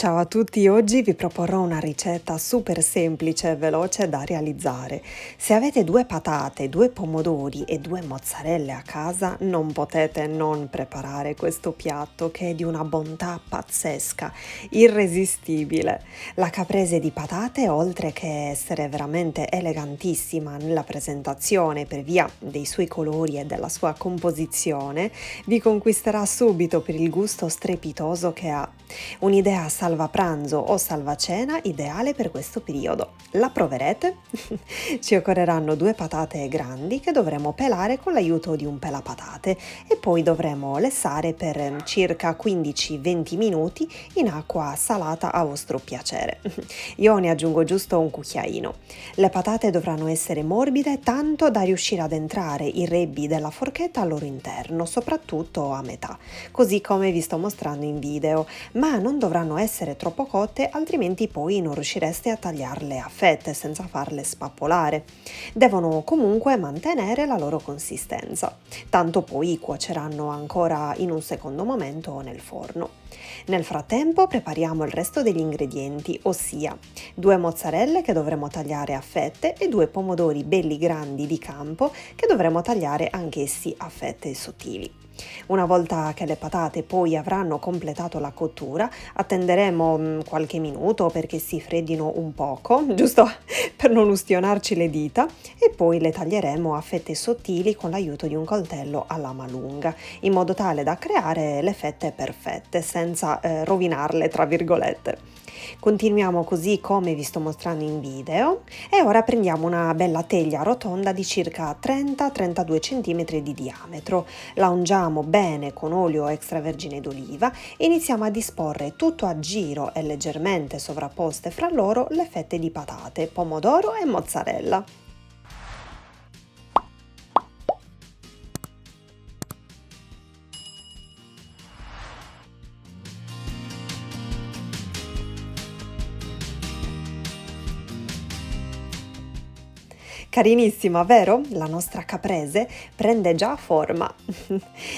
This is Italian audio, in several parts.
Ciao a tutti, oggi vi proporrò una ricetta super semplice e veloce da realizzare. Se avete due patate, due pomodori e due mozzarelle a casa, non potete non preparare questo piatto che è di una bontà pazzesca, irresistibile. La caprese di patate, oltre che essere veramente elegantissima nella presentazione per via dei suoi colori e della sua composizione, vi conquisterà subito per il gusto strepitoso che ha. Un'idea salva pranzo o salva cena ideale per questo periodo. La proverete? Ci occorreranno due patate grandi che dovremo pelare con l'aiuto di un pelapatate e poi dovremo lessare per circa 15-20 minuti in acqua salata a vostro piacere. Io ne aggiungo giusto un cucchiaino. Le patate dovranno essere morbide tanto da riuscire ad entrare i rebbi della forchetta al loro interno, soprattutto a metà, così come vi sto mostrando in video, ma non dovranno essere troppo cotte, altrimenti poi non riuscireste a tagliarle a fette senza farle spappolare. Devono comunque mantenere la loro consistenza, tanto poi cuoceranno ancora in un secondo momento nel forno. Nel frattempo prepariamo il resto degli ingredienti, ossia due mozzarelle che dovremo tagliare a fette e due pomodori belli grandi di campo che dovremo tagliare anch'essi a fette sottili. Una volta che le patate poi avranno completato la cottura, attenderemo qualche minuto perché si freddino un poco, giusto per non ustionarci le dita, e poi le taglieremo a fette sottili con l'aiuto di un coltello a lama lunga, in modo tale da creare le fette perfette senza rovinarle, tra virgolette. Continuiamo così come vi sto mostrando in video e ora prendiamo una bella teglia rotonda di circa 30-32 cm di diametro, la ungiamo bene con olio extravergine d'oliva e iniziamo a disporre tutto a giro e leggermente sovrapposte fra loro le fette di patate, pomodoro e mozzarella. Carinissima, vero? La nostra caprese prende già forma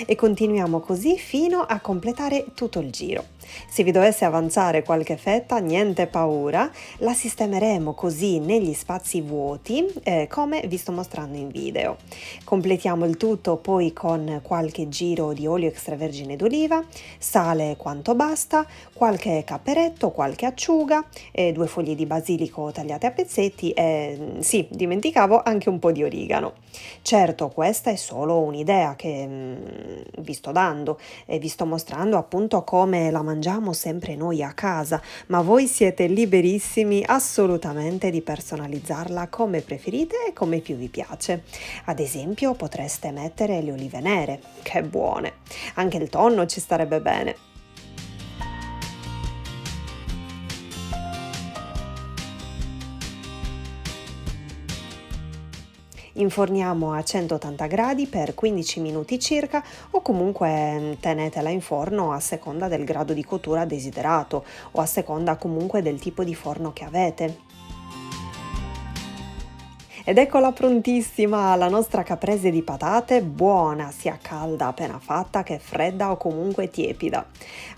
e continuiamo così fino a completare tutto il giro. Se vi dovesse avanzare qualche fetta, niente paura, la sistemeremo così negli spazi vuoti, come vi sto mostrando in video. Completiamo il tutto poi con qualche giro di olio extravergine d'oliva, sale quanto basta, qualche caperetto, qualche acciuga, due foglie di basilico tagliate a pezzetti e sì, dimenticavo anche un po' di origano. Certo, questa è solo un'idea che vi sto dando e vi sto mostrando appunto come la mangiamo sempre noi a casa, ma voi siete liberissimi assolutamente di personalizzarla come preferite e come più vi piace. Ad esempio potreste mettere le olive nere, che buone, anche il tonno ci starebbe bene. Inforniamo a 180 gradi per 15 minuti circa o comunque tenetela in forno a seconda del grado di cottura desiderato o a seconda comunque del tipo di forno che avete. Ed eccola prontissima, la nostra caprese di patate, buona sia calda appena fatta che fredda o comunque tiepida.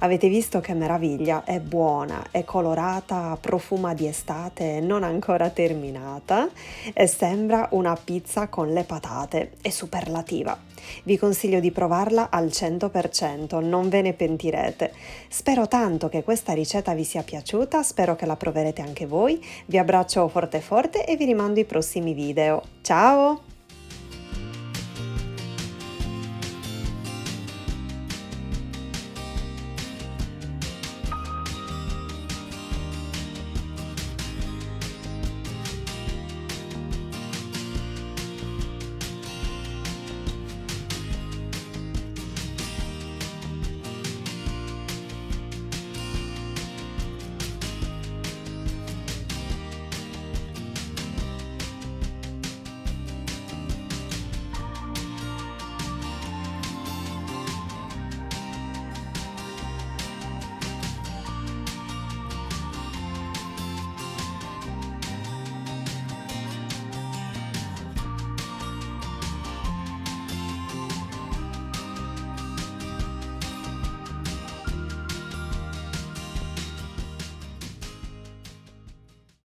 Avete visto che meraviglia? È buona, è colorata, profuma di estate, non ancora terminata e sembra una pizza con le patate, è superlativa. Vi consiglio di provarla al 100%, non ve ne pentirete. Spero tanto che questa ricetta vi sia piaciuta, spero che la proverete anche voi. Vi abbraccio forte forte e vi rimando ai prossimi video. Ciao!